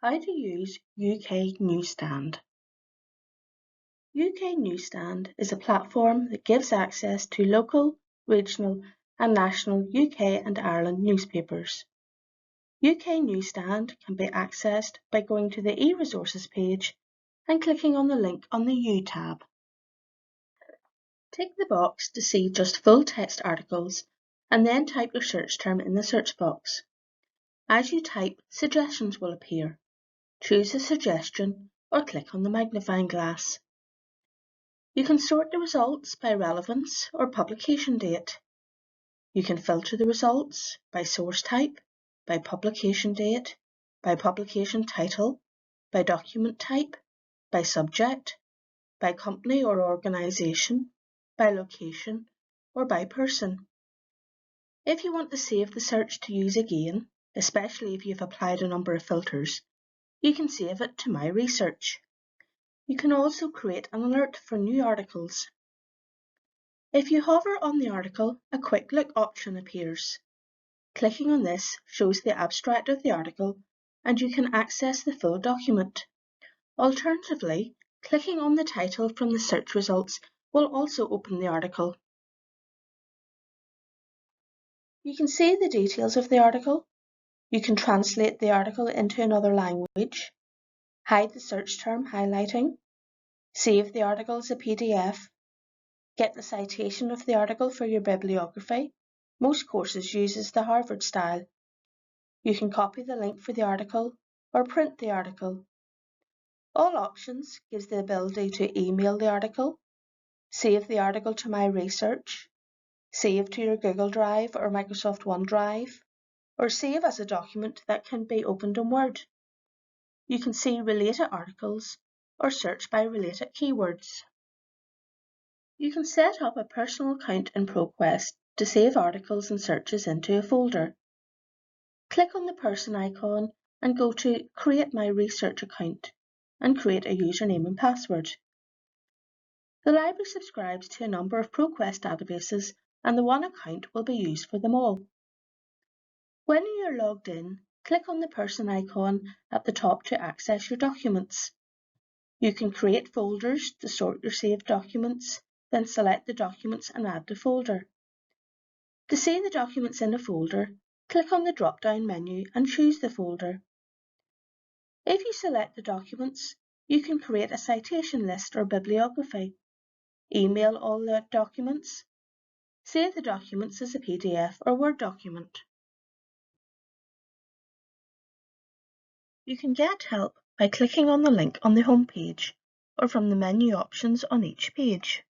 How to use UK Newsstand. UK Newsstand is a platform that gives access to local, regional and national UK and Ireland newspapers. UK Newsstand can be accessed by going to the e-resources page and clicking on the link on the U tab. Tick the box to see just full text articles and then type your search term in the search box. As you type, suggestions will appear. Choose a suggestion or click on the magnifying glass. You can sort the results by relevance or publication date. You can filter the results by source type, by publication date, by publication title, by document type, by subject, by company or organisation, by location, or by person. If you want to save the search to use again, especially if you've applied a number of filters, you can save it to My Research. You can also create an alert for new articles. If you hover on the article, a Quick Look option appears. Clicking on this shows the abstract of the article and you can access the full document. Alternatively, clicking on the title from the search results will also open the article. You can see the details of the article. You can translate the article into another language, hide the search term highlighting, save the article as a PDF, get the citation of the article for your bibliography. Most courses uses the Harvard style. You can copy the link for the article or print the article. All options gives the ability to email the article, save the article to My Research, save to your Google Drive or Microsoft OneDrive, or save as a document that can be opened in Word. You can see related articles or search by related keywords. You can set up a personal account in ProQuest to save articles and searches into a folder. Click on the person icon and go to Create My Research account and create a username and password. The library subscribes to a number of ProQuest databases and the one account will be used for them all. When you are logged in, click on the person icon at the top to access your documents. You can create folders to sort your saved documents, then select the documents and add the folder. To see the documents in a folder, click on the drop-down menu and choose the folder. If you select the documents, you can create a citation list or bibliography, email all the documents, save the documents as a PDF or Word document. You can get help by clicking on the link on the home page or from the menu options on each page.